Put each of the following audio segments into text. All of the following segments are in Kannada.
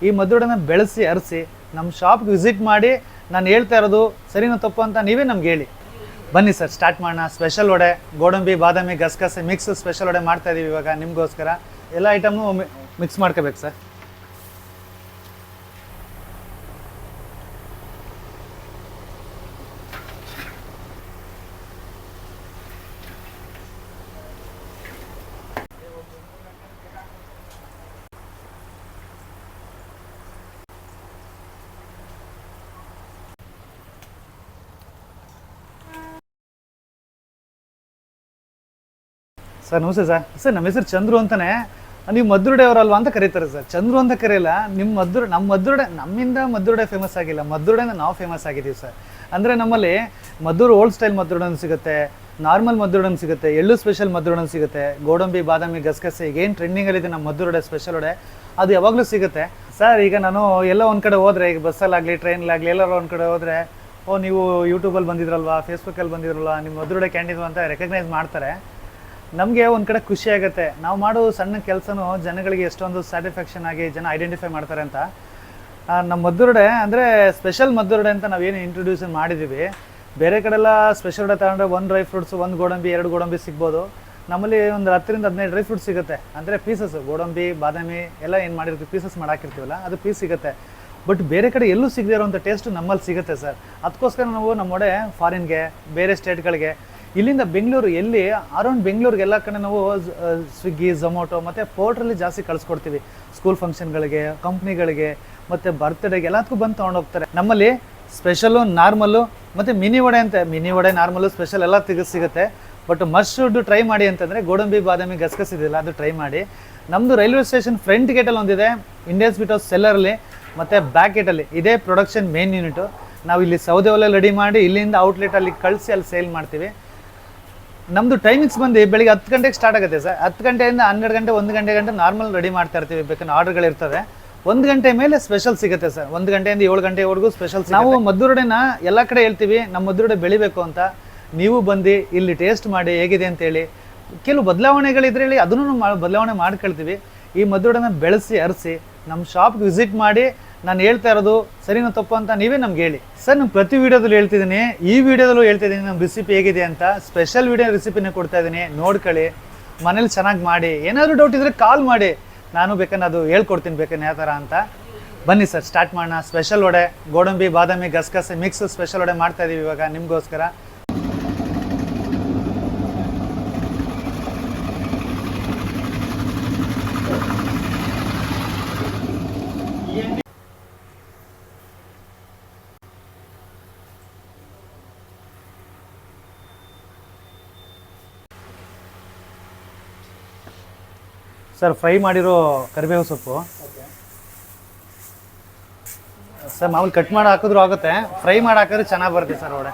ಈ ಮದ್ದೂಡನ್ನ ಬೆಳೆಸಿ ಅರಸಿ ನಮ್ಮ ಶಾಪ್ಗೆ ವಿಸಿಟ್ ಮಾಡಿ ನಾನು ಹೇಳ್ತಾ ಇರೋದು ಸರಿನೋ ತಪ್ಪು ಅಂತ ನೀವೇ ನಮ್ಗೆ ಹೇಳಿ. ಬನ್ನಿ ಸರ್, ಸ್ಟಾರ್ಟ್ ಮಾಡೋಣ. ಸ್ಪೆಷಲ್ ವಡೆ, ಗೋಡಂಬಿ, ಬಾದಾಮಿ, ಗಸಗಸೆ ಮಿಕ್ಸ್ ಸ್ಪೆಷಲ್ ವಡೆ ಮಾಡ್ತಾ ಇದೀವಿ ಇವಾಗ ನಿಮಗೋಸ್ಕರ. ಎಲ್ಲ ಐಟಮ್ನು ಮಿಕ್ಸ್ ಮಾಡ್ಕೋಬೇಕು ಸರ್. ಸರ್ ನಮಸ್ತೆ ಸರ್. ಸರ್ ನಮ್ಮ ಹೆಸರು ಚಂದ್ರು ಅಂತಾನೆ. ನೀವು ಮದ್ದೂರ್ಡೆ ಅವರಲ್ವಾ ಅಂತ ಕರೀತಾರೆ ಸರ್. ಚಂದ್ರು ಅಂತ ಕರೆಯಲ್ಲ. ನಮ್ಮ ಮದ್ದೂರ್ಡೆ, ನಮ್ಮಿಂದ ಮದ್ದೂರ್ಡೆ ಫೇಮಸ್ ಆಗಿಲ್ಲ, ಮದ್ದೂರ್ಡೆಯಿಂದ ನಾವು ಫೇಮಸ್ ಆಗಿದ್ದೀವಿ ಸರ್. ಅಂದರೆ ನಮ್ಮಲ್ಲಿ ಮದ್ದೂರು ಓಲ್ಡ್ ಸ್ಟೈಲ್ ಮದ್ದೂರ್ಡನ್ ಸಿಗುತ್ತೆ, ನಾರ್ಮಲ್ ಮದ್ದೂರ್ಡನ್ ಸಿಗುತ್ತೆ, ಎಳ್ಳು ಸ್ಪೆಷಲ್ ಮದ್ದೂರ್ಡನ್ ಸಿಗುತ್ತೆ, ಗೋಡಂಬಿ, ಬಾದಾಮಿ, ಗಸಗಸೆ ಈಗ ಏನು ಟ್ರೆಂಡಿಂಗಲ್ಲಿದೆ ನಮ್ಮ ಮದ್ದೂರ್ಡೆ ಸ್ಪೆಷಲ್ ವಡೆ ಅದು ಯಾವಾಗಲೂ ಸಿಗುತ್ತೆ ಸರ್. ಈಗ ನಾನು ಎಲ್ಲ ಒಂದು ಕಡೆ ಹೋದರೆ, ಈಗ ಬಸ್ಸಲ್ಲಾಗಲಿ ಟ್ರೈನ್ಲಾಗಲಿ ಎಲ್ಲರೂ ಒಂದು ಕಡೆ ಹೋದರೆ, ಓ ನೀವು ಯೂಟ್ಯೂಬಲ್ಲಿ ಬಂದಿದ್ರಲ್ವಾ, ಫೇಸ್ಬುಕ್ಕಲ್ಲಿ ಬಂದಿದ್ರಲ್ವಾ, ನಿಮ್ಮ ಮದ್ದೂರ್ಡೆ ಕ್ಯಾಂಟೀನ್ ಅಂತ ರೆಕಗ್ನೈಸ್ ಮಾಡ್ತಾರೆ. ನಮಗೆ ಒಂದು ಕಡೆ ಖುಷಿ ಆಗುತ್ತೆ, ನಾವು ಮಾಡೋ ಸಣ್ಣ ಕೆಲಸನೂ ಜನಗಳಿಗೆ ಎಷ್ಟೊಂದು ಸ್ಯಾಟಿಸ್ಫ್ಯಾಕ್ಷನ್ ಆಗಿ ಜನ ಐಡೆಂಟಿಫೈ ಮಾಡ್ತಾರೆ ಅಂತ. ನಮ್ಮ ಮದ್ದೂರ್ಡೆ ಅಂದರೆ ಸ್ಪೆಷಲ್ ಮದ್ದೂರ್ಡೆ ಅಂತ ನಾವೇನು ಇಂಟ್ರೊಡ್ಯೂಷನ್ ಮಾಡಿದ್ದೀವಿ. ಬೇರೆ ಕಡೆಲ್ಲ ಸ್ಪೆಷಲ್ ವಡೆ ತಗೊಂಡ್ರೆ ಒಂದು ಡ್ರೈ ಫ್ರೂಟ್ಸ್, ಒಂದು ಗೋಡಂಬಿ, 2 ಗೋಡಂಬಿ ಸಿಗ್ಬೋದು. ನಮ್ಮಲ್ಲಿ ಒಂದು 10 ರಿಂದ 15 ಡ್ರೈ ಫ್ರೂಟ್ಸ್ ಸಿಗುತ್ತೆ. ಅಂದರೆ ಪೀಸಸ್, ಗೋಡಂಬಿ, ಬಾದಾಮಿ ಎಲ್ಲ ಏನು ಮಾಡಿರ್ತೀವಿ ಪೀಸಸ್ ಮಾಡಾಕಿರ್ತೀವಲ್ಲ ಅದು ಪೀಸ್ ಸಿಗುತ್ತೆ. ಬಟ್ ಬೇರೆ ಕಡೆ ಎಲ್ಲೂ ಸಿಗದೇ ಇರೋಂಥ ಟೇಸ್ಟ್ ನಮ್ಮಲ್ಲಿ ಸಿಗುತ್ತೆ ಸರ್. ಅದಕ್ಕೋಸ್ಕರ ನಾವು ನಮ್ಮ ವಡೆ ಫಾರಿನ್ಗೆ, ಬೇರೆ ಸ್ಟೇಟ್ಗಳಿಗೆ, ಇಲ್ಲಿಂದ ಬೆಂಗಳೂರು, ಎಲ್ಲಿ ಅರೌಂಡ್ ಬೆಂಗಳೂರಿಗೆ ಎಲ್ಲ ಕಡೆ ನಾವು ಸ್ವಿಗ್ಗಿ, ಝೊಮೊಟೊ ಮತ್ತು ಪೋರ್ಟ್ರಲ್ಲಿ ಜಾಸ್ತಿ ಕಳಿಸ್ಕೊಡ್ತೀವಿ. ಸ್ಕೂಲ್ ಫಂಕ್ಷನ್ಗಳಿಗೆ, ಕಂಪ್ನಿಗಳಿಗೆ ಮತ್ತು ಬರ್ತ್ಡೇಗೆ ಎಲ್ಲದಕ್ಕೂ ಬಂದು ತೊಗೊಂಡೋಗ್ತಾರೆ. ನಮ್ಮಲ್ಲಿ ಸ್ಪೆಷಲು, ನಾರ್ಮಲ್ಲು ಮತ್ತು ಮಿನಿ ವಡೆ ಅಂತ, ಮಿನಿ ವಡೆ, ನಾರ್ಮಲ್ಲು, ಸ್ಪೆಷಲ್ ಎಲ್ಲ ಸಿಗುತ್ತೆ. ಬಟ್ ಮಸ್ಟ್ ಶುಡ್ ಟ್ರೈ ಮಾಡಿ ಅಂತಂದರೆ ಗೋಡಂಬಿ, ಬಾದಾಮಿ, ಗಸಗಸೆ ಇದೆಯಲ್ಲ ಅದು ಟ್ರೈ ಮಾಡಿ. ನಮ್ಮದು ರೈಲ್ವೆ ಸ್ಟೇಷನ್ ಫ್ರಂಟ್ ಗೇಟಲ್ಲಿ ಒಂದಿದೆ, ಇಂಡಿಯನ್ ಸ್ವೀಟ್ ಹೌಸ್ ಸೆಲ್ಲರಲ್ಲಿ, ಮತ್ತು ಬ್ಯಾಕ್ ಗೇಟಲ್ಲಿ ಇದೇ ಪ್ರೊಡಕ್ಷನ್ ಮೇನ್ ಯೂನಿಟು. ನಾವು ಇಲ್ಲಿ ಸೌದೆ ಒಲೆ ರೆಡಿ ಮಾಡಿ ಇಲ್ಲಿಂದ ಔಟ್ಲೆಟಲ್ಲಿ ಕಳಿಸಿ ಅಲ್ಲಿ ಸೇಲ್ ಮಾಡ್ತೀವಿ. ನಮ್ಮದು ಟೈಮಿಂಗ್ಸ್ ಬಂದು ಬೆಳಿಗ್ಗೆ 10 ಗಂಟೆಗೆ ಸ್ಟಾರ್ಟ್ ಆಗುತ್ತೆ ಸರ್. 10 ಗಂಟೆಯಿಂದ 12 ಗಂಟೆ, 1 ಗಂಟೆ ನಾರ್ಮಲ್ ರೆಡಿ ಮಾಡ್ತಾ ಇರ್ತೀವಿ. ಬೇಕಂದ್ರೆ ಆರ್ಡರ್ಗಳಿರ್ತವೆ. 1 ಗಂಟೆ ಮೇಲೆ ಸ್ಪೆಷಲ್ ಸಿಗುತ್ತೆ ಸರ್. 1 ಗಂಟೆಯಿಂದ 7 ಗಂಟೆವರೆಗೂ ಸ್ಪೆಷಲ್. ನಾವು ಮದ್ದೂರ್ಡೆನ ಎಲ್ಲ ಕಡೆ ಹೇಳ್ತೀವಿ, ನಮ್ಮ ಮದ್ದೂರ್ಡೆ ಬೆಳಿಬೇಕು ಅಂತ. ನೀವು ಬಂದು ಇಲ್ಲಿ ಟೇಸ್ಟ್ ಮಾಡಿ ಹೇಗಿದೆ ಅಂತೇಳಿ. ಕೆಲವು ಬದಲಾವಣೆಗಳಿದ್ರೆ ಹೇಳಿ, ಅದನ್ನು ಬದಲಾವಣೆ ಮಾಡ್ಕೊಳ್ತೀವಿ. ಈ ಮದ್ದೂರ್ಡೆನ ಬೆಳೆಸಿ ಅರಸಿ ನಮ್ಮ ಶಾಪ್ಗೆ ವಿಸಿಟ್ ಮಾಡಿ ನಾನು ಹೇಳ್ತಾ ಇರೋದು ಸರಿನೋ ತಪ್ಪು ಅಂತ ನೀವೇ ನಮ್ಗೆ ಹೇಳಿ. ಸರ್ ನಾನು ಪ್ರತಿ ವೀಡಿಯೋದಲ್ಲೂ ಹೇಳ್ತಿದ್ದೀನಿ, ಈ ವಿಡಿಯೋದಲ್ಲೂ ಹೇಳ್ತಿದ್ದೀನಿ ನಮ್ಮ ರೆಸಿಪಿ ಹೇಗಿದೆ ಅಂತ. ಸ್ಪೆಷಲ್ ವೀಡಿಯೋ ರೆಸಿಪಿನ ಕೊಡ್ತಾ ಇದ್ದೀನಿ, ನೋಡ್ಕೊಳ್ಳಿ, ಮನೇಲಿ ಚೆನ್ನಾಗಿ ಮಾಡಿ. ಏನಾದರೂ ಡೌಟ್ ಇದ್ದರೆ ಕಾಲ್ ಮಾಡಿ, ನಾನು ಬೇಕಂದ್ರೆ ಅದು ಹೇಳ್ಕೊಡ್ತೀನಿ ಬೇಕಂದ್ರೆ ಯಾವ ಥರ ಅಂತ. ಬನ್ನಿ ಸರ್, ಸ್ಟಾರ್ಟ್ ಮಾಡೋಣ. ಸ್ಪೆಷಲ್ ವಡೆ, ಗೋಡಂಬಿ, ಬಾದಾಮಿ, ಗಸಗಸೆ ಮಿಕ್ಸ್ ಸ್ಪೆಷಲ್ ವಡೆ ಮಾಡ್ತಾ ಇದೀವಿ ಇವಾಗ ನಿಮಗೋಸ್ಕರ. ಸರ್ ಫ್ರೈ ಮಾಡಿರೋ ಕರಿಬೇವು ಸೊಪ್ಪು ಸರ್, ಮಾಮೂಲಿ ಕಟ್ ಮಾಡಿ ಹಾಕಿದ್ರು ಆಗುತ್ತೆ, ಫ್ರೈ ಮಾಡಿ ಹಾಕಿದ್ರೆ ಚೆನ್ನಾಗಿ ಬರುತ್ತೆ ಸರ್ ವಡೆ.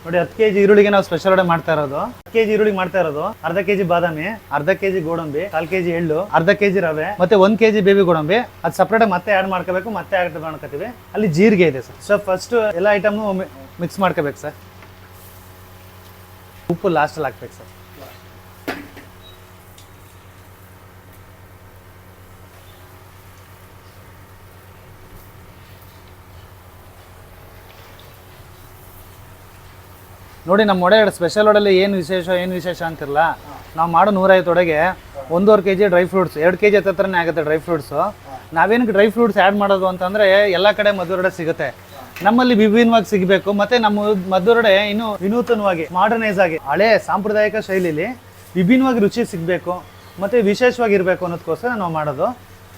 ನೋಡಿ 10 kg ಈರುಳ್ಳಿಗೆ ನಾವು ಸ್ಪೆಷಲ್ ವಡೆ ಮಾಡ್ತಾ ಇರೋದು. 10 kg ಈರುಳ್ಳಿ ಮಾಡ್ತಾ ಇರೋದು. ಅರ್ಧ kg ಬಾದಾಮಿ, ಅರ್ಧ kg ಗೋಡಂಬಿ, 1/4 kg ಎಳ್ಳು, ಅರ್ಧ kg ರವೆ, ಮತ್ತೆ 1 kg ಬೇಬಿ ಗೋಡಂಬಿ. ಅದು ಸಪ್ರೇಟ್ ಮತ್ತೆ ಆ್ಯಡ್ ಮಾಡ್ಕೋಬೇಕು, ಮತ್ತೆ ಆ್ಯಡ್ ಮಾಡ್ಕೋತೀವಿ. ಅಲ್ಲಿ ಜೀರಿಗೆ ಇದೆ ಸರ್. ಸೊ ಫಸ್ಟ್ ಎಲ್ಲ ಐಟಮ್ನು ಮಿಕ್ಸ್ ಮಾಡ್ಕೋಬೇಕು ಸರ್. ಉಪ್ಪು ಲಾಸ್ಟಲ್ಲಿ ಹಾಕ್ಬೇಕು ಸರ್. ನೋಡಿ ನಮ್ಮ ವಡೆ ಸ್ಪೆಷಲ್ ವಡೆಯಲ್ಲಿ ಏನು ವಿಶೇಷ ಅಂತಿರಲ್ಲ. ನಾವು ಮಾಡೋ 150 ವಡೆಗೆ 1.5 kg ಡ್ರೈ ಫ್ರೂಟ್ಸ್, 2 kg ಹತ್ರನೇ ಆಗುತ್ತೆ ಡ್ರೈ ಫ್ರೂಟ್ಸು. ನಾವೇನಕ್ಕೆ ಡ್ರೈ ಫ್ರೂಟ್ಸ್ ಆ್ಯಡ್ ಮಾಡೋದು ಅಂತಂದರೆ ಎಲ್ಲ ಕಡೆ ಮದ್ದೂರ್ಡೆ ಸಿಗುತ್ತೆ, ನಮ್ಮಲ್ಲಿ ವಿಭಿನ್ನವಾಗಿ ಸಿಗಬೇಕು. ಮತ್ತು ನಮ್ಮ ಮದ್ದೂರ್ಡೆ ಇನ್ನೂ ವಿನೂತನವಾಗಿ, ಮಾಡರ್ನೈಸ್ ಆಗಿ, ಹಳೆ ಸಾಂಪ್ರದಾಯಿಕ ಶೈಲಿಲಿ ವಿಭಿನ್ನವಾಗಿ ರುಚಿ ಸಿಗಬೇಕು ಮತ್ತು ವಿಶೇಷವಾಗಿರಬೇಕು ಅನ್ನೋದಕ್ಕೋಸ್ಕರ ನಾವು ಮಾಡೋದು.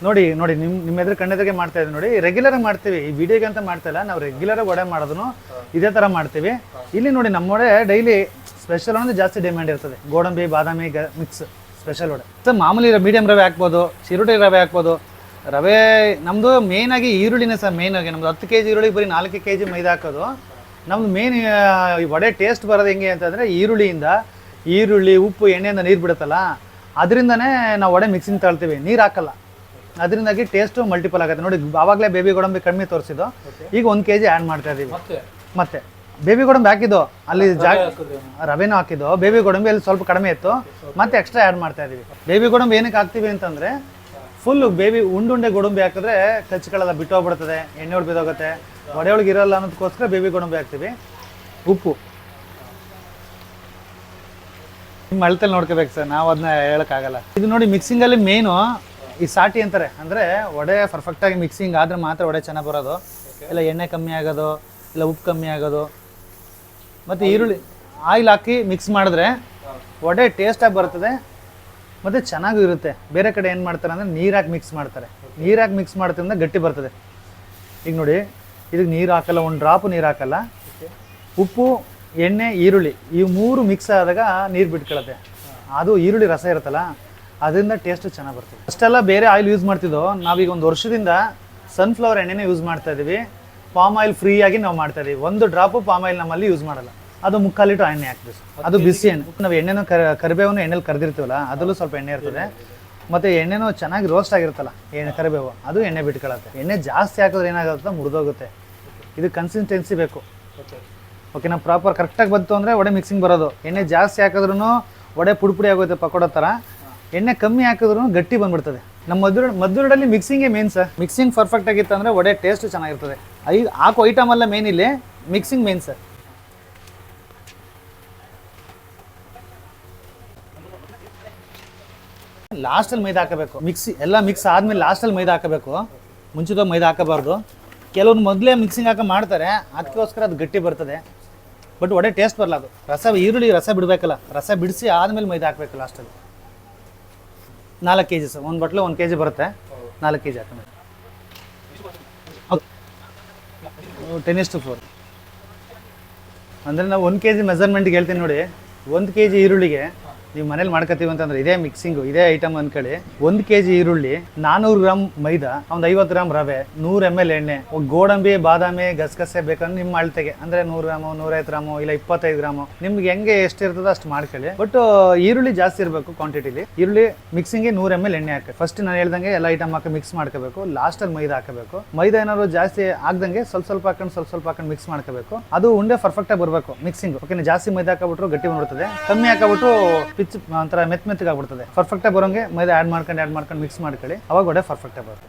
ನೋಡಿ ನಿಮ್ಮ ಎದುರು ಕಣ್ಣೆದುರಿಗೆ ಮಾಡ್ತಾ ಇದ್ದೀವಿ. ನೋಡಿ ರೆಗ್ಯುಲರಾಗಿ ಮಾಡ್ತೀವಿ, ಈ ವಿಡಿಯೋಗೆ ಅಂತ ಮಾಡ್ತಾ ಇಲ್ಲ, ನಾವು ರೆಗ್ಯುಲರಾಗಿ ವಡೆ ಮಾಡೋದನ್ನು ಇದೇ ಥರ ಮಾಡ್ತೀವಿ. ಇಲ್ಲಿ ನೋಡಿ ನಮ್ಮ ವಡೆ ಡೈಲಿ ಸ್ಪೆಷಲ್ ಅಂದರೆ ಜಾಸ್ತಿ ಡಿಮ್ಯಾಂಡ್ ಇರ್ತದೆ. ಗೋಡಂಬಿ, ಬಾದಾಮಿ, ಮಿಕ್ಸ್ ಸ್ಪೆಷಲ್ ವಡೆ ಸರ್. ಮಾಮೂಲಿ ಮೀಡಿಯಮ್ ರವೆ ಹಾಕ್ಬೋದು, ಚಿರೋಟಿ ರವೆ ಹಾಕ್ಬೋದು. ರವೆ ನಮ್ಮದು ಮೇಯ್ನಾಗಿ ಈರುಳ್ಳಿನೇ ಸರ್. ಮೇಯ್ನಾಗಿ ನಮ್ಮದು 10 kg ಈರುಳ್ಳಿಗೆ ಬರೀ 4 kg ಮೈದಾ ಹಾಕೋದು. ನಮ್ಮದು ಮೇನ್ ವಡೆ ಟೇಸ್ಟ್ ಬರೋದು ಹೆಂಗೆ ಅಂತಂದರೆ ಈರುಳ್ಳಿ, ಉಪ್ಪು, ಎಣ್ಣೆಯಿಂದ ನೀರು ಬಿಡುತ್ತಲ್ಲ, ಅದರಿಂದನೇ ನಾವು ವಡೆ ಮಿಕ್ಸಿಂಗ್ ತಗೊಳ್ತೀವಿ, ನೀರು ಹಾಕಲ್ಲ. ಅದರಿಂದಾಗಿ ಟೇಸ್ಟು ಮಲ್ಟಿಪಲ್ ಆಗುತ್ತೆ. ನೋಡಿ ಆವಾಗಲೇ ಬೇಬಿ ಗೋಡಂಬಿ ಕಡಿಮೆ ತೋರಿಸಿದ್ದು, ಈಗ 1 kg ಆ್ಯಡ್ ಮಾಡ್ತಾ ಇದ್ದೀವಿ. ಮತ್ತೆ ಬೇಬಿ ಗೋಡಂಬಿ ಹಾಕಿದ್ದು ಅಲ್ಲಿ ರವೆನೂ ಹಾಕಿದ್ದು, ಬೇಬಿ ಗೋಡಂಬಿ ಅಲ್ಲಿ ಸ್ವಲ್ಪ ಕಡಿಮೆ ಇತ್ತು, ಮತ್ತೆ ಎಕ್ಸ್ಟ್ರಾ ಆ್ಯಡ್ ಮಾಡ್ತಾ ಇದ್ದೀವಿ. ಬೇಬಿ ಗೋಡಂಬಿ ಏನಕ್ಕೆ ಹಾಕ್ತೀವಿ ಅಂತಂದರೆ ಫುಲ್ಲು ಬೇಬಿ ಉಂಡುಂಡೆ ಗೋಡಂಬಿ ಹಾಕಿದ್ರೆ ಕಚ್ಕೊಳ್ಳಲ್ಲ, ಬಿಟ್ಟು ಹೋಗ್ಬಿಡ್ತದೆ, ಎಣ್ಣೆ ಒಳಗೆ ಬಿದ್ದೋಗುತ್ತೆ, ಒಡೆ ಒಳಗೆ ಇರೋಲ್ಲ ಅನ್ನೋದಕ್ಕೋಸ್ಕರ ಬೇಬಿ ಗೋಡಂಬಿ ಹಾಕ್ತೀವಿ. ಉಪ್ಪು ನಿಮ್ಮ ಅಳತೆಲ್ಲಿ ನೋಡ್ಕೋಬೇಕು ಸರ್, ನಾವು ಅದನ್ನ ಹೇಳೋಕ್ಕಾಗಲ್ಲ. ಇದು ನೋಡಿ ಮಿಕ್ಸಿಂಗಲ್ಲಿ ಮೇನು ಈ ಸಾಟಿ ಅಂತಾರೆ, ಅಂದರೆ ವಡೆ ಪರ್ಫೆಕ್ಟಾಗಿ ಮಿಕ್ಸಿಂಗ್ ಆದರೆ ಮಾತ್ರ ವಡೆ ಚೆನ್ನಾಗಿ ಬರೋದು, ಇಲ್ಲ ಎಣ್ಣೆ ಕಮ್ಮಿ ಆಗೋದು, ಇಲ್ಲ ಉಪ್ಪು ಕಮ್ಮಿ ಆಗೋದು. ಮತ್ತು ಈರುಳ್ಳಿ ಆಯಿಲ್ ಹಾಕಿ ಮಿಕ್ಸ್ ಮಾಡಿದ್ರೆ ವಡೆ ಟೇಸ್ಟಾಗಿ ಬರ್ತದೆ ಮತ್ತು ಚೆನ್ನಾಗೂ ಇರುತ್ತೆ. ಬೇರೆ ಕಡೆ ಏನು ಮಾಡ್ತಾರೆ ಅಂದರೆ ನೀರು ಹಾಕಿ ಮಿಕ್ಸ್ ಮಾಡ್ತಾರೆ, ನೀರು ಹಾಕಿ ಮಿಕ್ಸ್ ಮಾಡೋದ್ರಿಂದ ಗಟ್ಟಿ ಬರ್ತದೆ. ಈಗ ನೋಡಿ ಇದಕ್ಕೆ ನೀರು ಹಾಕಲ್ಲ, ಒಂದು ಡ್ರಾಪು ನೀರು ಹಾಕಲ್ಲ, ಉಪ್ಪು ಎಣ್ಣೆ ಈರುಳ್ಳಿ ಈ ಮೂರು ಮಿಕ್ಸ್ ಆದಾಗ ನೀರು ಬಿಟ್ಕೊಳ್ಳುತ್ತೆ. ಅದು ಈರುಳ್ಳಿ ರಸ ಇರುತ್ತಲ್ಲ ಅದರಿಂದ ಟೇಸ್ಟು ಚೆನ್ನಾಗಿ ಬರ್ತದೆ. ಅಷ್ಟೆಲ್ಲ ಬೇರೆ ಆಯಿಲ್ ಯೂಸ್ ಮಾಡ್ತಿದ್ದೋ, ನಾವೀಗ ಒಂದು ವರ್ಷದಿಂದ ಸನ್ಫ್ಲವರ್ ಎಣ್ಣೆನೇ ಯೂಸ್ ಮಾಡ್ತಾ ಇದ್ದೀವಿ. ಪಾಮ್ ಆಯಿಲ್ ಫ್ರೀಯಾಗಿ ನಾವು ಮಾಡ್ತಾ ಇದ್ದೀವಿ. ಒಂದು ಡ್ರಾಪು ಪಾಮ್ ಆಯಿಲ್ ನಮ್ಮಲ್ಲಿ ಯೂಸ್ ಮಾಡಲ್ಲ. ಅದು 3/4 ಲೀಟರ್ ಎಣ್ಣೆ ಹಾಕ್ತೀವಿ, ಅದು ಬಿಸಿ ಎಣ್ಣೆ. ನಾವು ಎಣ್ಣೆನೂ ಕರಿಬೇವನ್ನು ಎಣ್ಣೆಲಿ ಕರೆದಿರ್ತೀವಲ್ಲ ಅದರಲ್ಲೂ ಸ್ವಲ್ಪ ಎಣ್ಣೆ ಇರ್ತದೆ, ಮತ್ತು ಎಣ್ಣೆನೂ ಚೆನ್ನಾಗಿ ರೋಸ್ಟ್ ಆಗಿರುತ್ತಲ್ಲ ಕರಿಬೇವು, ಅದು ಎಣ್ಣೆ ಬಿಟ್ಕೊಳ್ಳುತ್ತೆ. ಎಣ್ಣೆ ಜಾಸ್ತಿ ಹಾಕಿದ್ರೆ ಏನಾಗುತ್ತೆ, ಮುರಿದೋಗುತ್ತೆ. ಇದು ಕನ್ಸಿಸ್ಟೆನ್ಸಿ ಬೇಕು. ಓಕೆ, ನಾವು ಪ್ರಾಪರ್ ಕರೆಕ್ಟಾಗಿ ಬಂತು ಅಂದರೆ ವಡೆ ಮಿಕ್ಸಿಂಗ್ ಬರೋದು. ಎಣ್ಣೆ ಜಾಸ್ತಿ ಹಾಕಿದ್ರೂ ವಡೆ ಪುಡಿ ಆಗುತ್ತೆ ಪಕೋಡ ಥರ, ಎಣ್ಣೆ ಕಮ್ಮಿ ಹಾಕಿದ್ರೂ ಗಟ್ಟಿ ಬಂದ್ಬಿಡ್ತದೆ. ನಮ್ಮ ಮದ್ದೂರಲ್ಲಿ ಮಿಕ್ಸಿಂಗೇ ಮೇನ್ ಸರ್. ಮಿಕ್ಸಿಂಗ್ ಪರ್ಫೆಕ್ಟ್ ಆಗಿತ್ತು ಅಂದರೆ ವಡೆ ಟೇಸ್ಟ್ ಚೆನ್ನಾಗಿರ್ತದೆ. ಹಾಕೋ ಐಟಮ್ ಅಲ್ಲ ಮೇನ್, ಇಲ್ಲಿ ಮಿಕ್ಸಿಂಗ್ ಮೇನ್ ಸರ್. ಲಾಸ್ಟಲ್ಲಿ ಮೈದಾ ಹಾಕಬೇಕು. ಎಲ್ಲ ಮಿಕ್ಸ್ ಆದಮೇಲೆ ಲಾಸ್ಟಲ್ಲಿ ಮೈದಾ ಹಾಕಬೇಕು, ಮುಂಚಿತವಾಗಿ ಮೈದಾ ಹಾಕಬಾರ್ದು. ಕೆಲವ್ರು ಮೊದಲೇ ಮಿಕ್ಸಿಂಗ್ ಹಾಕಿ ಮಾಡ್ತಾರೆ, ಅದಕ್ಕೋಸ್ಕರ ಅದು ಗಟ್ಟಿ ಬರ್ತದೆ, ಬಟ್ ವಡೆ ಟೇಸ್ಟ್ ಬರಲ್ಲ. ಅದು ಈರುಳ್ಳಿ ರಸ ಬಿಡಬೇಕಲ್ಲ, ರಸ ಬಿಡಿಸಿ ಆದಮೇಲೆ ಮೈದಾ ಹಾಕಬೇಕು ಲಾಸ್ಟಲ್ಲಿ. 4 kg ಸರ್, ಒಂದು ಬಟ್ಲು 1 kg ಬರುತ್ತೆ, 4 kg ಹಾಕಬೇಕು. 10:4 ಅಂದರೆ ನಾವು 1 kg ಮೆಜರ್ಮೆಂಟ್ಗೆ ಹೇಳ್ತೀನಿ ನೋಡಿ. 1 kg ಈರುಳ್ಳಿಗೆ ನೀವು ಮನೇಲಿ ಮಾಡ್ಕೊತೀವಿ ಅಂತಂದ್ರೆ ಇದೇ ಮಿಕ್ಸಿಂಗು, ಇದೇ ಐಟಮ್ ಅಂದ್ಕೊಳ್ಳಿ. 1 kg ಈರುಳ್ಳಿ, 400 ಗ್ರಾಮ್ ಮೈದಾ, ಒಂದು 50 ಗ್ರಾಮ್ ರವೆ, 100 ml ಎಣ್ಣೆ, ಗೋಡಂಬಿ ಬಾದಾಮಿ ಗಸಗಸೆ ಬೇಕಂದ್ರೆ ನಿಮ್ಮ ಅಳತೆಗೆ, ಅಂದರೆ 100 ಗ್ರಾಮು 150 ಗ್ರಾಮು ಇಲ್ಲ 25 ಗ್ರಾಮು ನಿಮ್ಗೆ ಹೆಂಗೆ ಎಷ್ಟು ಇರ್ತದೋ ಅಷ್ಟು ಮಾಡ್ಕೊಳ್ಳಿ. ಬಟ್ ಈರುಳ್ಳಿ ಜಾಸ್ತಿ ಇರಬೇಕು ಕ್ವಾಂಟಿಟಿಲಿ. ಈರುಳ್ಳಿ ಮಿಕ್ಸಿಂಗ್ಗೆ 100 ml ಎಣ್ಣೆ ಹಾಕಿ, ಫಸ್ಟ್ ನಾನು ಹೇಳ್ದಂಗೆ ಎಲ್ಲ ಐಟಮ್ ಹಾಕಿ ಮಿಕ್ಸ್ ಮಾಡ್ಕೋಬೇಕು. ಲಾಸ್ಟಲ್ಲಿ ಮೈದಾ ಹಾಕಬೇಕು. ಮೈದಾ ಏನಾದ್ರು ಜಾಸ್ತಿ ಆಗ್ದಂಗೆ ಸ್ವಲ್ಪ ಹಾಕೊಂಡು ಮಿಕ್ಸ್ ಮಾಡ್ಕೋಬೇಕು. ಅದು ಉಂಡೆ ಪರ್ಫೆಕ್ಟಾಗಿ ಬರಬೇಕು ಮಿಕ್ಸಿಂಗ್. ಓಕೆ, ಜಾಸ್ತಿ ಮೈದಾ ಹಾಕಬಿಟ್ರು ಗಟ್ಟಿ ಬಂದ್ಬಿಡ್ತದೆ, ಕಮ್ಮಿ ಹಾಕಬಿಟ್ಟು ಒಂಥರ ಮೆತ್ತಗೆ ಆಗ್ಬಿಡ್ತದೆ. ಪರ್ಫೆಕ್ಟಾಗಿ ಬರೋಂಗೆ ಮೈದಾ ಆ್ಯಡ್ ಮಾಡ್ಕೊಂಡು ಮಿಕ್ಸ್ ಮಾಡ್ಕೊಳ್ಳಿ, ಅವಾಗ ವಡೆ ಪರ್ಫೆಕ್ಟಾಗಿ ಬರುತ್ತೆ.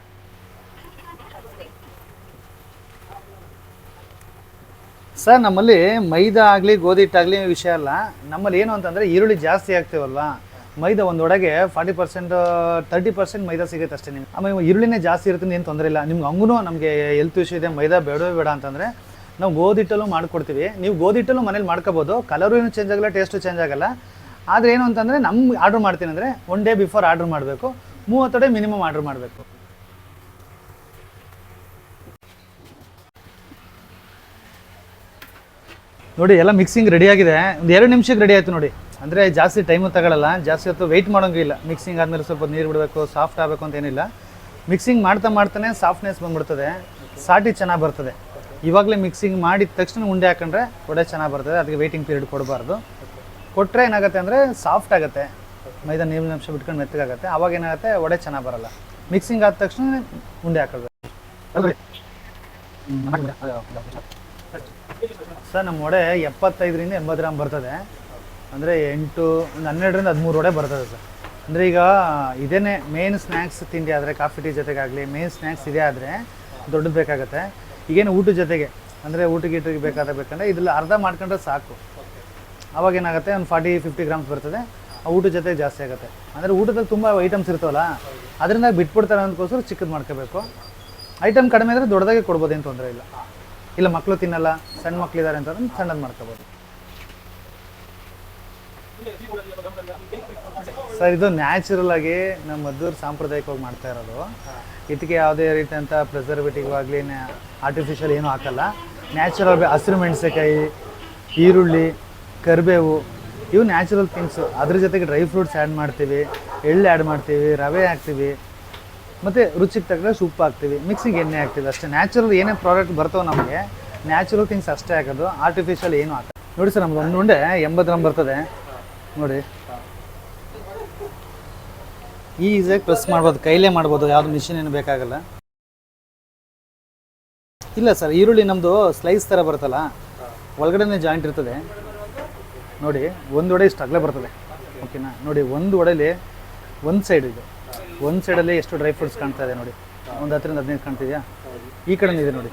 ಸರ್, ನಮ್ಮಲ್ಲಿ ಮೈದಾ ಆಗಲಿ ಗೋಧಿ ಹಿಟ್ಟಾಗಲಿ ವಿಷಯ ಅಲ್ಲ. ನಮ್ಮಲ್ಲಿ ಏನು ಅಂತಂದರೆ ಈರುಳ್ಳಿ ಜಾಸ್ತಿ ಹಾಕ್ತೀವಲ್ವಾ, ಮೈದಾ ಒಂದು ವಡೆಗೆ 40% 30% ಮೈದಾ ಸಿಗುತ್ತೆ ಅಷ್ಟೇ. ನಿಮ್ಗೆ ಆಮೇಲೆ ಈರುಳ್ಳಿನೇ ಜಾಸ್ತಿ ಇರುತ್ತೆ, ಏನು ತೊಂದರೆ ಇಲ್ಲ. ನಿಮ್ಗೆ ಹಂಗೂ ನಮಗೆ ಹೆಲ್ತ್ ಇಶ್ಯೂ ಇದೆ, ಮೈದಾ ಬೇಡವೇ ಬೇಡ ಅಂತಂದರೆ ನಾವು ಗೋಧಿ ಹಿಟ್ಟಲ್ಲೂ ಮಾಡ್ಕೊಡ್ತೀವಿ. ನೀವು ಗೋಧಿ ಹಿಟ್ಟಲ್ಲೂ ಮನೇಲಿ ಮಾಡ್ಕೋಬೋದು, ಕಲರು ಏನು ಚೇಂಜ್ ಆಗಲ್ಲ, ಟೇಸ್ಟು ಚೇಂಜ್ ಆಗಲ್ಲ. ಆದರೆ ಏನು ಅಂತಂದರೆ ನಮ್ಗೆ ಆರ್ಡ್ರ್ ಮಾಡ್ತೀನಿ ಅಂದರೆ 1 day ಬಿಫೋರ್ ಆರ್ಡ್ರ್ ಮಾಡಬೇಕು, 30 day ಮಿನಿಮಮ್ ಆರ್ಡ್ರ್ ಮಾಡಬೇಕು. ನೋಡಿ ಎಲ್ಲ ಮಿಕ್ಸಿಂಗ್ ರೆಡಿಯಾಗಿದೆ, ಒಂದು 2 ನಿಮಿಷಕ್ಕೆ ರೆಡಿ ಆಯಿತು ನೋಡಿ. ಅಂದರೆ ಜಾಸ್ತಿ ಟೈಮು ತಗೊಳ್ಳಲ್ಲ, ಜಾಸ್ತಿ ಹೊತ್ತು ವೆಯ್ಟ್ ಮಾಡೋಂಗಿಲ್ಲ. ಮಿಕ್ಸಿಂಗ್ ಆದಮೇಲೆ ಸ್ವಲ್ಪ ನೀರು ಬಿಡಬೇಕು, ಸಾಫ್ಟ್ ಆಗಬೇಕು ಅಂತ ಏನಿಲ್ಲ. ಮಿಕ್ಸಿಂಗ್ ಮಾಡ್ತಾನೆ ಸಾಫ್ಟ್ನೆಸ್ ಬಂದ್ಬಿಡ್ತದೆ, ಸಾಟಿ ಚೆನ್ನಾಗಿ ಬರ್ತದೆ. ಇವಾಗಲೇ ಮಿಕ್ಸಿಂಗ್ ಮಾಡಿದ ತಕ್ಷಣ ಉಂಡೆ ಹಾಕೊಂಡ್ರೆ ವಡೆ ಚೆನ್ನಾಗಿ ಬರ್ತದೆ. ಅದಕ್ಕೆ ವೆಯ್ಟಿಂಗ್ ಪೀರಿಯಡ್ ಕೊಡಬಾರ್ದು. ಕೊಟ್ಟರೆ ಏನಾಗುತ್ತೆ ಅಂದರೆ ಸಾಫ್ಟ್ ಆಗುತ್ತೆ, ಮೈದಾ ನೀರಿನ ಅಂಶ ಬಿಟ್ಕೊಂಡು ಮೆತ್ತಗಾಗುತ್ತೆ. ಅವಾಗ ಏನಾಗುತ್ತೆ, ವಡೆ ಚೆನ್ನಾಗಿ ಬರಲ್ಲ. ಮಿಕ್ಸಿಂಗ್ ಆದ ತಕ್ಷಣ ಉಂಡೆ ಹಾಕೋದು. ಸರ್, ನಮ್ಮ ವಡೆ 75ರಿಂದ 80 ಗ್ರಾಮ್ ಬರ್ತದೆ, ಅಂದರೆ 12ರಿಂದ 13 ವಡೆ ಬರ್ತದೆ ಸರ್. ಅಂದರೆ ಈಗ ಇದೇನೇ ಮೇನ್ ಸ್ನ್ಯಾಕ್ಸ್ ತಿಂಡಿ ಆದರೆ, ಕಾಫಿ ಟೀ ಜೊತೆಗಾಗಲಿ ಮೇನ್ ಸ್ನ್ಯಾಕ್ಸ್ ಇದೇ ಆದರೆ ದೊಡ್ಡದು ಬೇಕಾಗುತ್ತೆ. ಈಗೇನು ಊಟದ ಜೊತೆಗೆ ಅಂದರೆ ಊಟಕ್ಕೆ ಬೇಕಂದರೆ ಇದ್ರಲ್ಲಿ ಅರ್ಧ ಮಾಡ್ಕೊಂಡ್ರೆ ಸಾಕು. ಅವಾಗ ಏನಾಗುತ್ತೆ, ಒಂದು 40-50 ಗ್ರಾಮ್ಸ್ ಬರ್ತದೆ. ಆ ಊಟದ ಜೊತೆಗೆ ಜಾಸ್ತಿ ಆಗುತ್ತೆ. ಅಂದರೆ ಊಟದಲ್ಲಿ ತುಂಬ ಐಟಮ್ಸ್ ಇರ್ತಾವಲ್ಲ, ಅದರಿಂದ ಬಿಟ್ಬಿಡ್ತಾರೆ ಅನ್ನೋದಕ್ಕೋಸ್ಕರ ಚಿಕ್ಕದು ಮಾಡ್ಕೋಬೇಕು. ಐಟಮ್ ಕಡಿಮೆ ಅಂದರೆ ದೊಡ್ಡದಾಗೆ ಕೊಡ್ಬೋದು, ಏನು ತೊಂದರೆ ಇಲ್ಲ. ಇಲ್ಲ ಮಕ್ಕಳು ತಿನ್ನಲ್ಲ, ಸಣ್ಣ ಮಕ್ಕಳಿದ್ದಾರೆ ಅಂತಂದ್ರೆ ಸಣ್ಣದು ಮಾಡ್ಕೋಬೋದು. ಸರ್, ಇದು ನ್ಯಾಚುರಲ್ ಆಗಿ ನಮ್ಮ ಮದ್ದೂರು ಸಾಂಪ್ರದಾಯಿಕವಾಗಿ ಮಾಡ್ತಾ ಇರೋದು. ಇದಕ್ಕೆ ಯಾವುದೇ ರೀತಿಯಂಥ ಪ್ರಿಸರ್ವೇಟಿವ್ ಆಗಲಿ ಆರ್ಟಿಫಿಷಿಯಲ್ ಏನೂ ಹಾಕಲ್ಲ. ನ್ಯಾಚುರಲ್ ಹಸಿರು ಮೆಣಸಿನಕಾಯಿ, ಈರುಳ್ಳಿ, ಕರಿಬೇವು, ಇವು ನ್ಯಾಚುರಲ್ ಥಿಂಗ್ಸು. ಅದ್ರ ಜೊತೆಗೆ ಡ್ರೈ ಫ್ರೂಟ್ಸ್ ಆ್ಯಡ್ ಮಾಡ್ತೀವಿ, ಎಳ್ಳು ಆ್ಯಡ್ ಮಾಡ್ತೀವಿ, ರವೆ ಹಾಕ್ತೀವಿ, ಮತ್ತು ರುಚಿಗೆ ತಕ್ಕಷ್ಟು ಉಪ್ಪು ಹಾಕ್ತೀವಿ, ಮಿಕ್ಸಿಂಗ್ ಎಣ್ಣೆ ಹಾಕ್ತೀವಿ ಅಷ್ಟೇ. ನ್ಯಾಚುರಲ್ ಏನೇ ಪ್ರಾಡಕ್ಟ್ ಬರ್ತಾವೆ ನಮಗೆ, ನ್ಯಾಚುರಲ್ ಥಿಂಗ್ಸ್ ಅಷ್ಟೇ ಹಾಕೋದು, ಆರ್ಟಿಫಿಷಿಯಲ್ ಏನೂ ಹಾಕೋದು. ನೋಡಿ ಸರ್, ನಮ್ಗೆ ಒಂದು ಉಂಡೆ 80 ಗ್ರಾಮ್ ಬರ್ತದೆ ನೋಡಿ. ಈಸಿಯಾಗಿ ಪ್ರೆಸ್ ಮಾಡ್ಬೋದು, ಕೈಲೇ ಮಾಡ್ಬೋದು, ಯಾವುದು ಮಿಷಿನ್ ಏನು ಬೇಕಾಗಲ್ಲ. ಇಲ್ಲ ಸರ್, ಈರುಳ್ಳಿ ನಮ್ಮದು ಸ್ಲೈಸ್ ಥರ ಬರುತ್ತಲ್ಲ, ಒಳಗಡೆ ಜಾಯಿಂಟ್ ಇರ್ತದೆ ನೋಡಿ. ಒಂದು ವಡೆ ಇಷ್ಟು ಅಗಲ ಬರ್ತದೆ, ಓಕೆನಾ. ನೋಡಿ, ಒಂದು ವಡೆಲಿ ಒಂದು ಸೈಡ್ ಇದು ಒಂದು ಸೈಡಲ್ಲಿ ಎಷ್ಟು ಡ್ರೈ ಫ್ರೂಟ್ಸ್ ಕಾಣ್ತಾ ಇದೆ ನೋಡಿ, ಒಂದು 10-15 ಕಾಣ್ತಿದೆಯಾ, ಈ ಕಡೆ ಇದೆ ನೋಡಿ.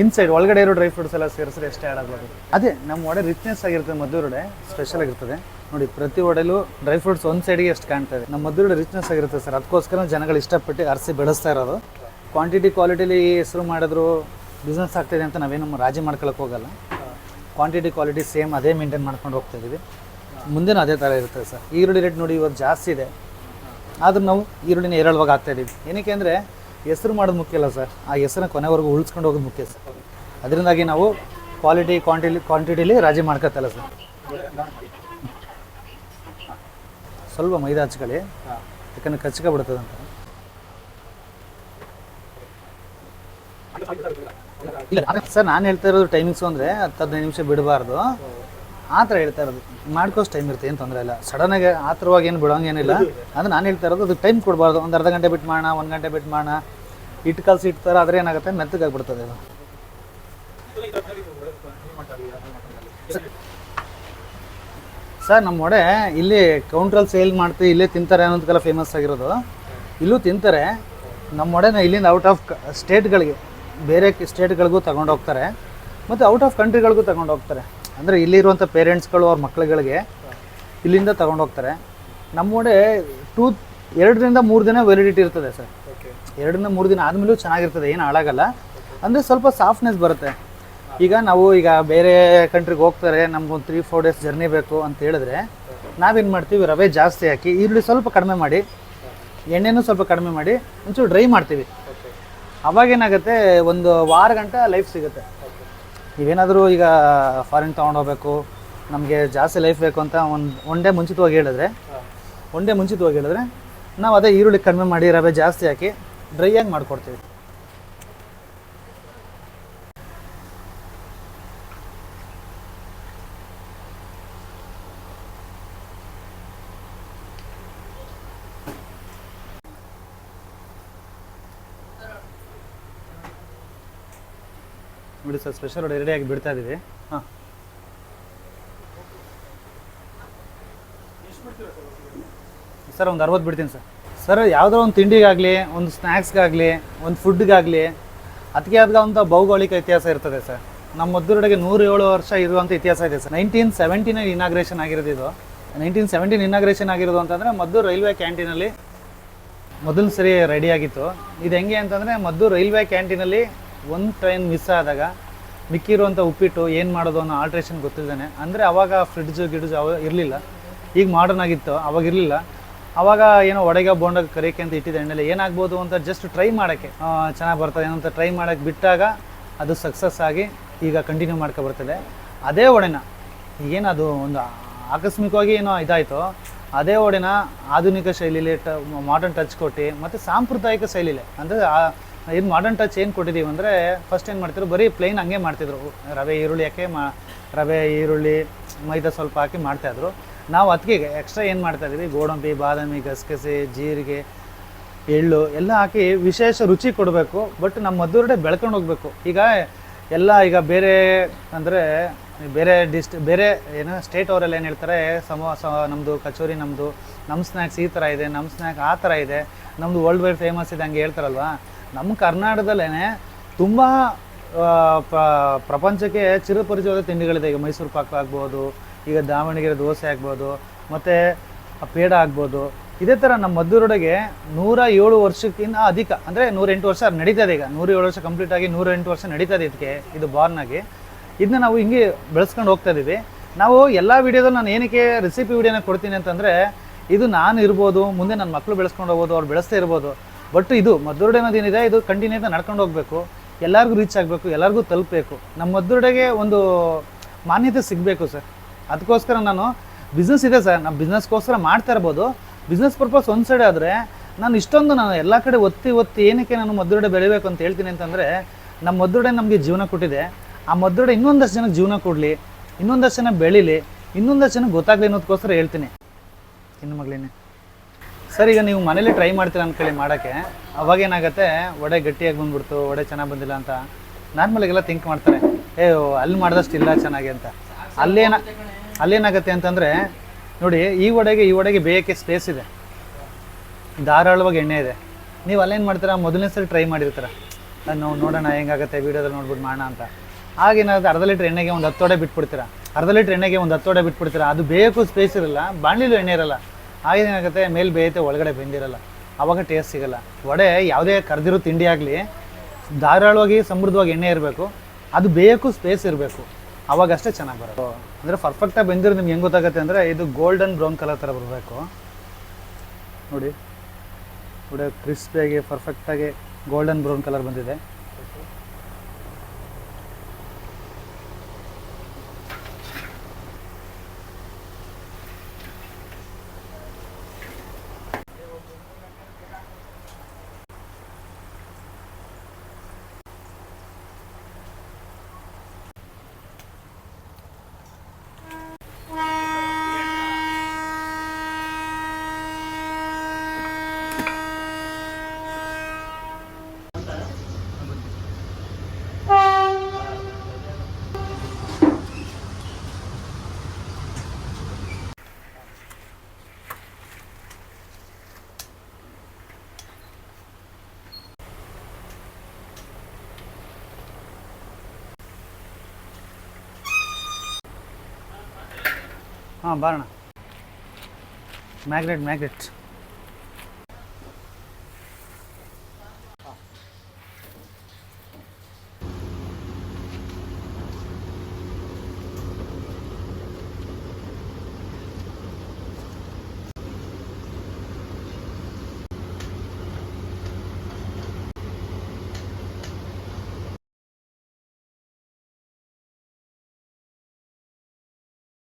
ಇನ್ಸೈಡ್ ಒಳಗಡೆ ಇರೋ ಡ್ರೈ ಫ್ರೂಟ್ಸ್ ಎಲ್ಲ ಸೇರಿಸಿದ್ರೆ ಎಷ್ಟೇ ಆ್ಯಡ್ ಆಗ್ಬೋದು. ಅದೇ ನಮ್ಮ ವಡೆ ರಿಚ್ನೆಸ್ ಆಗಿರ್ತದೆ, ಮದ್ದೂರು ವಡೆ ಸ್ಪೆಷಲ್ ಆಗಿರ್ತದೆ ನೋಡಿ. ಪ್ರತಿ ವಡೆಲೂ ಡ್ರೈ ಫ್ರೂಟ್ಸ್ ಒಂದು ಸೈಡಿಗೆ ಎಷ್ಟು ಕಾಣ್ತಾ ಇದೆ. ನಮ್ಮ ಮದ್ದೂರು ವಡೆ ರಿಚ್ನೆಸ್ ಆಗಿರುತ್ತೆ ಸರ್, ಅದಕ್ಕೋಸ್ಕರ ಜನಗಳು ಇಷ್ಟಪಟ್ಟು ಅರಸಿ ಬೆಳೆಸ್ತಾ ಇರೋದು. ಕ್ವಾಂಟಿಟಿ ಕ್ವಾಲಿಟಿಲಿ ಹೆಸರು ಮಾಡಿದ್ರು ಬಿಸ್ನೆಸ್ ಆಗ್ತಾಯಿದೆ ಅಂತ ನಾವೇನು ರಾಜಿ ಮಾಡ್ಕೊಳಕ್ಕೆ ಹೋಗಲ್ಲ. ಕ್ವಾಂಟಿಟಿ ಕ್ವಾಲಿಟಿ ಸೇಮ್ ಅದೇ ಮೇಂಟೈನ್ ಮಾಡ್ಕೊಂಡು ಹೋಗ್ತಾ ಇದ್ದೀವಿ. ಮುಂದೆನೂ ಅದೇ ಥರ ಇರ್ತದೆ ಸರ್. ಈರುಳ್ಳಿ ರೇಟ್ ನೋಡಿ ಇವತ್ತು ಜಾಸ್ತಿ ಇದೆ, ಆದರೂ ನಾವು ಈರುಳ್ಳಿನ ಹೇರಳವಾಗಿ ಆಗ್ತಾಯಿದ್ದೀವಿ. ಏನಕ್ಕೆ ಅಂದರೆ ಹೆಸರು ಮಾಡೋದು ಮುಖ್ಯ ಅಲ್ಲ ಸರ್, ಆ ಹೆಸರನ್ನ ಕೊನೆವರೆಗೂ ಉಳಿಸ್ಕೊಂಡು ಹೋಗೋದು ಮುಖ್ಯ ಸರ್. ಅದರಿಂದಾಗಿ ನಾವು ಕ್ವಾಂಟಿಟಿಲಿ ರಾಜಿ ಮಾಡ್ಕೊತಲ್ಲ ಸರ್. ಸ್ವಲ್ಪ ಮೈದಾ ಹಚ್ಕೊಳ್ಳಿ, ಯಾಕಂದರೆ ಕಚ್ಕೊಬಿಡ್ತದೆ ಅಂತ. ಇಲ್ಲ ಸರ್, ನಾನು ಹೇಳ್ತಾ ಇರೋದು ಟೈಮಿಂಗ್ಸು ಅಂದರೆ 10-15 ನಿಮಿಷ ಬಿಡಬಾರ್ದು, ಆ ಥರ ಹೇಳ್ತಾ ಇರೋದು. ಮಾಡ್ಕೋಷ್ಟು ಟೈಮ್ ಇರುತ್ತೆ, ಏನು ತೊಂದರೆ ಇಲ್ಲ. ಸಡನ್ನಾಗಿ ಆತರವಾಗಿ ಏನು ಬಿಡೋಂಗೇನಿಲ್ಲ. ಅದು ನಾನು ಹೇಳ್ತಾ ಇರೋದು, ಅದಕ್ಕೆ ಟೈಮ್ ಕೊಡಬಾರ್ದು. ಒಂದು ಅರ್ಧ ಗಂಟೆ ಬಿಟ್ಟು ಮಾಡೋಣ, 1 ಗಂಟೆ ಬಿಟ್ಟು ಮಾಡೋಣ. ಹಿಟ್ಟು ಕಲಸಿ ಇಡ್ತಾರೆ, ಆದರೆ ಏನಾಗುತ್ತೆ, ಮೆತ್ತಗಾಗ್ಬಿಡ್ತದೆ ಅದು. ಸರ್ ನಮ್ಮ ವಡೆ ಇಲ್ಲಿ ಕೌಂಟ್ರಲ್ಲಿ ಸೇಲ್ ಮಾಡ್ತೀವಿ, ಇಲ್ಲೇ ತಿಂತಾರೆ ಅನ್ನೋದಕ್ಕೆಲ್ಲ ಫೇಮಸ್ ಆಗಿರೋದು. ಇಲ್ಲೂ ತಿಂತಾರೆ ನಮ್ಮ ವಡೆನ. ಇಲ್ಲಿಂದ ಔಟ್ ಆಫ್ ಸ್ಟೇಟ್ಗಳಿಗೆ, ಬೇರೆ ಸ್ಟೇಟ್ಗಳಿಗೂ ತಗೊಂಡೋಗ್ತಾರೆ, ಮತ್ತು ಔಟ್ ಆಫ್ ಕಂಟ್ರಿಗಳಿಗೂ ತಗೊಂಡೋಗ್ತಾರೆ. ಅಂದರೆ ಇಲ್ಲಿರುವಂಥ ಪೇರೆಂಟ್ಸ್ಗಳು ಅವ್ರ ಮಕ್ಕಳುಗಳಿಗೆ ಇಲ್ಲಿಂದ ತಗೊಂಡೋಗ್ತಾರೆ. ನಮ್ಮ ವಡೆ 2-3 ದಿನ ವ್ಯಾಲಿಡಿಟಿ ಇರ್ತದೆ ಸರ್. 2-3 ದಿನ ಆದಮೇಲೂ ಚೆನ್ನಾಗಿರ್ತದೆ, ಏನು ಹಾಳಾಗಲ್ಲ. ಅಂದರೆ ಸ್ವಲ್ಪ ಸಾಫ್ಟ್ನೆಸ್ ಬರುತ್ತೆ. ಈಗ ಬೇರೆ ಕಂಟ್ರಿಗೆ ಹೋಗ್ತಾರೆ, ನಮ್ಗೊಂದು 3-4 ಡೇಸ್ ಜರ್ನಿ ಬೇಕು ಅಂತ ಹೇಳಿದ್ರೆ ನಾವೇನು ಮಾಡ್ತೀವಿ, ರವೆ ಜಾಸ್ತಿ ಹಾಕಿ, ಈರುಳ್ಳಿ ಸ್ವಲ್ಪ ಕಡಿಮೆ ಮಾಡಿ, ಎಣ್ಣೆನೂ ಸ್ವಲ್ಪ ಕಡಿಮೆ ಮಾಡಿ ಒಂಚೂರು ಡ್ರೈ ಮಾಡ್ತೀವಿ. ಅವಾಗೇನಾಗುತ್ತೆ, ಒಂದು ವಾರ ಗಂಟ ಲೈಫ್ ಸಿಗುತ್ತೆ. ನೀವೇನಾದರೂ ಈಗ ಫಾರಿನ್ ತೊಗೊಂಡೋಗ್ಬೇಕು, ನಮಗೆ ಜಾಸ್ತಿ ಲೈಫ್ ಬೇಕು ಅಂತ ಒನ್ ಡೇ ಮುಂಚಿತವಾಗಿ ಹೇಳಿದ್ರೆ ನಾವು ಅದೇ ಈರುಳ್ಳಿ ಕಡಿಮೆ ಮಾಡಿ ರವೆ ಜಾಸ್ತಿ ಹಾಕಿ ಡ್ರೈಯಾಗಿ ಮಾಡಿಕೊಡ್ತೀವಿ. ನೋಡಿ ಸರ್, ಸ್ಪೆಷಲ್ ವಡೆ ರೆಡಿಯಾಗಿ ಬಿಡ್ತಾ ಇದ್ದೀವಿ. ಹಾಂ ಸರ್, ಒಂದು 60 ಬಿಡ್ತೀನಿ ಸರ್. ಸರ್, ಯಾವುದೋ ಒಂದು ತಿಂಡಿಗಾಗಲಿ, ಒಂದು ಸ್ನ್ಯಾಕ್ಸ್ಗಾಗಲಿ, ಒಂದು ಫುಡ್ಗಾಗಲಿ ಅದಕ್ಕೆ ಆದಂಥ ಭೌಗೋಳಿಕ ಇತಿಹಾಸ ಇರ್ತದೆ ಸರ್. ನಮ್ಮ ಮದ್ದೂರು ವಡೆಗೆ 107 ವರ್ಷ ಇರುವಂಥ ಇತಿಹಾಸ ಇದೆ ಸರ್. 1917 ಇನಾಗ್ರೇಷನ್ ಆಗಿರೋದು ಇದು. 1917 ಇನಾಗ್ರೇಷನ್ ಆಗಿರೋದು ಅಂತಂದರೆ ಮದ್ದೂರು ರೈಲ್ವೆ ಕ್ಯಾಂಟೀನಲ್ಲಿ ಮೊದಲ ಸರಿ ರೆಡಿಯಾಗಿತ್ತು. ಇದು ಹೆಂಗೆ ಅಂತಂದರೆ, ಮದ್ದೂರು ರೈಲ್ವೆ ಕ್ಯಾಂಟೀನಲ್ಲಿ ಒಂದು ಟ್ರೈನ್ ಮಿಸ್ ಆದಾಗ ಮಿಕ್ಕಿರುವಂಥ ಉಪ್ಪಿಟ್ಟು ಏನು ಮಾಡೋದು ಅನ್ನೋ ಆಲ್ಟ್ರೇಷನ್ ಗೊತ್ತಿದ್ದಾನೆ. ಅಂದರೆ ಅವಾಗ ಫ್ರಿಡ್ಜು ಅವಾಗ ಇರಲಿಲ್ಲ, ಈಗ ಮಾಡರ್ನ್ ಆಗಿತ್ತು, ಅವಾಗ ಇರಲಿಲ್ಲ. ಅವಾಗ ಏನೋ ವಡೆಗೆ ಬೋಂಡಾಗ ಕರಿಕೆ ಅಂತ ಇಟ್ಟಿದ್ದೆ ಎಣ್ಣೆಲಿ, ಏನಾಗ್ಬೋದು ಅಂತ ಜಸ್ಟ್ ಟ್ರೈ ಮಾಡೋಕ್ಕೆ, ಚೆನ್ನಾಗಿ ಬರ್ತದೆ ಏನಂತ ಟ್ರೈ ಮಾಡೋಕ್ಕೆ ಬಿಟ್ಟಾಗ ಅದು ಸಕ್ಸಸ್ ಆಗಿ ಈಗ ಕಂಟಿನ್ಯೂ ಮಾಡ್ಕೊಬರ್ತದೆ. ಅದೇ ವಡೆನ ಏನದು ಒಂದು ಆಕಸ್ಮಿಕವಾಗಿ ಏನೋ ಇದಾಯಿತು, ಅದೇ ವಡೆನ ಆಧುನಿಕ ಶೈಲಿಲಿ ಮಾಡರ್ನ್ ಟಚ್ ಕೊಟ್ಟು ಮತ್ತು ಸಾಂಪ್ರದಾಯಿಕ ಶೈಲಿಲೆ, ಅಂದರೆ ಇದು ಮಾಡರ್ನ್ ಟಚ್ ಏನು ಕೊಟ್ಟಿದ್ದೀವಿ ಅಂದರೆ, ಫಸ್ಟ್ ಏನು ಮಾಡ್ತಿದ್ರು, ಬರೀ ಪ್ಲೈನ್ ಹಂಗೆ ಮಾಡ್ತಿದ್ರು. ರವೆ ಈರುಳ್ಳಿ ಹಾಕಿ ರವೆ ಈರುಳ್ಳಿ ಮೈದಾ ಸ್ವಲ್ಪ ಹಾಕಿ ಮಾಡ್ತಾಯಿದ್ರು. ನಾವು ಅದಕ್ಕೆ ಎಕ್ಸ್ಟ್ರಾ ಏನು ಮಾಡ್ತಾಯಿದ್ವಿ, ಗೋಡಂಬಿ, ಬಾದಾಮಿ, ಗಸಗಸೆ, ಜೀರಿಗೆ, ಎಳ್ಳು ಎಲ್ಲ ಹಾಕಿ ವಿಶೇಷ ರುಚಿ ಕೊಡಬೇಕು. ಬಟ್ ನಮ್ಮ ಮದ್ದೂರು ವಡೆ ಬೆಳ್ಕೊಂಡು ಹೋಗಬೇಕು. ಈಗ ಬೇರೆ ಅಂದರೆ ಬೇರೆ ಏನೋ ಸ್ಟೇಟ್ ಅವರೆಲ್ಲ ಏನು ಹೇಳ್ತಾರೆ, ನಮ್ಮದು ಕಚೋರಿ, ನಮ್ಮ ಸ್ನ್ಯಾಕ್ಸ್ ಈ ಥರ ಇದೆ, ನಮ್ಮ ಸ್ನ್ಯಾಕ್ ಆ ಥರ ಇದೆ, ನಮ್ಮದು ವರ್ಲ್ಡ್ ವೈಡ್ ಫೇಮಸ್ ಇದೆ ಹಂಗೆ ಹೇಳ್ತಾರಲ್ವ. ನಮ್ಮ ಕರ್ನಾಟಕದಲ್ಲೇ ತುಂಬ ಪ್ರಪಂಚಕ್ಕೆ ಚಿರಪರಿಚಯವಾದ ತಿಂಡಿಗಳಿದೆ. ಈಗ ಮೈಸೂರು ಪಾಕ ಆಗ್ಬೋದು, ಈಗ ದಾವಣಗೆರೆ ದೋಸೆ ಆಗ್ಬೋದು, ಮತ್ತು ಪೇಡ ಆಗ್ಬೋದು. ಇದೇ ಥರ ನಮ್ಮ ಮದ್ದೂರು ವಡೆಗೆ 107 ವರ್ಷಕ್ಕಿಂತ ಅಧಿಕ, ಅಂದರೆ 108 ವರ್ಷ ನಡೀತದೆ. ಈಗ 107 ವರ್ಷ ಕಂಪ್ಲೀಟ್ ಆಗಿ 108 ವರ್ಷ ನಡೀತದೆ ಇದು ಬಾರ್ನ್ ಆಗಿ. ಇದನ್ನ ನಾವು ಹಿಂಗೆ ಬೆಳೆಸ್ಕೊಂಡು ಹೋಗ್ತಾ ಇದ್ದೀವಿ. ನಾವು ಎಲ್ಲ ವೀಡಿಯೋದಲ್ಲಿ ನಾನು ಏನಕ್ಕೆ ರೆಸಿಪಿ ವೀಡಿಯೋನ ಕೊಡ್ತೀನಿ ಅಂತಂದರೆ, ಇದು ನಾನು ಇರ್ಬೋದು, ಮುಂದೆ ನನ್ನ ಮಕ್ಕಳು ಬೆಳೆಸ್ಕೊಂಡು ಹೋಗ್ಬೋದು, ಅವ್ರು ಬೆಳೆಸ್ತಾ ಇರ್ಬೋದು. ಬಟ್ ಇದು ಮದ್ದೂರು ವಡೆ ಅನ್ನೋದೇನಿದೆ, ಇದು ಕಂಟಿನ್ಯೂ ನಡ್ಕೊಂಡು ಹೋಗಬೇಕು, ಎಲ್ಲರಿಗೂ ರೀಚ್ ಆಗಬೇಕು, ಎಲ್ಲರಿಗೂ ತಲುಪಬೇಕು. ನಮ್ಮ ಮದ್ದೂರು ವಡೆಗೆ ಒಂದು ಮಾನ್ಯತೆ ಸಿಗಬೇಕು ಸರ್. ಅದಕ್ಕೋಸ್ಕರ ನಾನು ಬಿಸ್ನೆಸ್ ಇದೆ ಸರ್, ನಾನು ಬಿಸ್ನೆಸ್ಗೋಸ್ಕರ ಮಾಡ್ತಾ ಇರ್ಬೋದು. ಬಿಸ್ನೆಸ್ ಪರ್ಪಸ್ ಒಂದು ಸೈಡ್ ಆದರೆ ನಾನು ಎಲ್ಲ ಕಡೆ ಒತ್ತಿ ಏನಕ್ಕೆ ನಾನು ಮದ್ದೂರು ವಡೆ ಬೆಳಿಬೇಕು ಅಂತ ಹೇಳ್ತೀನಿ ಅಂತಂದರೆ, ನಮ್ಮ ಮದ್ದೂರು ವಡೆ ನಮಗೆ ಜೀವನ ಕೊಟ್ಟಿದೆ. ಆ ಮದ್ದೂರು ವಡೆ ಇನ್ನೊಂದಷ್ಟು ಜನಕ್ಕೆ ಜೀವನ ಕೊಡಲಿ, ಇನ್ನೊಂದಷ್ಟು ಜನ ಬೆಳೀಲಿ, ಇನ್ನೊಂದಷ್ಟು ಜನಕ್ಕೆ ಗೊತ್ತಾಗಲಿ ಅನ್ನೋದಕ್ಕೋಸ್ಕರ ಹೇಳ್ತೀನಿ. ಇನ್ನು ಮಗಳೇನೆ ಸರ್, ಈಗ ನೀವು ಮನೇಲಿ ಟ್ರೈ ಮಾಡ್ತೀರ ಅಂದ್ಕೊಳ್ಳಿ ಮಾಡೋಕ್ಕೆ, ಅವಾಗೇನಾಗುತ್ತೆ, ವಡೆ ಗಟ್ಟಿಯಾಗಿ ಬಂದ್ಬಿಡ್ತು, ವಡೆ ಚೆನ್ನಾಗಿ ಬಂದಿಲ್ಲ ಅಂತ ನಾರ್ಮಲಾಗೆಲ್ಲ ಥಿಂಕ್ ಮಾಡ್ತಾರೆ, ಅಲ್ಲಿ ಮಾಡಿದಷ್ಟು ಇಲ್ಲ ಚೆನ್ನಾಗಿ ಅಂತ. ಅಲ್ಲೇನಾಗುತ್ತೆ ಅಂತಂದರೆ ನೋಡಿ, ಈ ವಡೆಗೆ ಬೇಯೋಕ್ಕೆ ಸ್ಪೇಸ್ ಇದೆ. ಧಾರಾಳವಾಗಿ ಎಣ್ಣೆ ಇದೆ. ನೀವು ಅಲ್ಲೇನು ಮಾಡ್ತೀರಾ, ಮೊದಲನೇ ಸಲ ಟ್ರೈ ಮಾಡಿರ್ತೀರ, ನಾವು ನೋಡೋಣ ಹೆಂಗಾಗುತ್ತೆ ವೀಡಿಯೋದಲ್ಲಿ ನೋಡ್ಬಿಟ್ಟು ಮಾಡೋಣ ಅಂತ. ಆಗೇನಾಗುತ್ತೆ, ಅರ್ಧ ಲೀಟ್ರ್ ಎಣ್ಣೆಗೆ ಒಂದು 10 ವಡೆ ಬಿಟ್ಬಿಡ್ತೀರಾ. ಅರ್ಧ ಲೀಟ್ರ್ ಎಣ್ಣೆಗೆ ಒಂದು 10 ವಡೆ ಬಿಟ್ಬಿಡ್ತೀರಾ. ಅದು ಬೇಯಕ್ಕೂ ಸ್ಪೇಸ್ ಇರಲ್ಲ, ಬಾಣಲಿಲೂ ಎಣ್ಣೆ ಇರಲ್ಲ. ಆಗೇನಾಗುತ್ತೆ, ಮೇಲೆ ಬೇಯುತ್ತೆ, ಒಳಗಡೆ ಬೆಂದಿರಲ್ಲ. ಆವಾಗ ಟೇಸ್ಟ್ ಸಿಗಲ್ಲ. ವಡೆ ಯಾವುದೇ ಕರೆದಿರೋ ತಿಂಡಿ ಆಗಲಿ ಧಾರಾಳವಾಗಿ ಸಮೃದ್ಧವಾಗಿ ಎಣ್ಣೆ ಇರಬೇಕು, ಅದು ಬೇಯಕ್ಕೂ ಸ್ಪೇಸ್ ಇರಬೇಕು, ಅವಾಗಷ್ಟೇ ಚೆನ್ನಾಗಿ ಬರೋದು. ಅಂದರೆ ಪರ್ಫೆಕ್ಟಾಗಿ ಬೆಂದಿರೋ ನಿಮ್ಗೆ ಹೆಂಗೆ ಗೊತ್ತಾಗುತ್ತೆ ಅಂದರೆ, ಇದು ಗೋಲ್ಡನ್ ಬ್ರೌನ್ ಕಲರ್ ಥರ ಬರಬೇಕು ನೋಡಿ. ನೋಡಿ ಕ್ರಿಸ್ಪಿಯಾಗಿ ಪರ್ಫೆಕ್ಟಾಗಿ ಗೋಲ್ಡನ್ ಬ್ರೌನ್ ಕಲರ್ ಬಂದಿದೆ. ಹಾಂ ಬಾರೋಣ. ಮ್ಯಾಗ್ನೆಟ್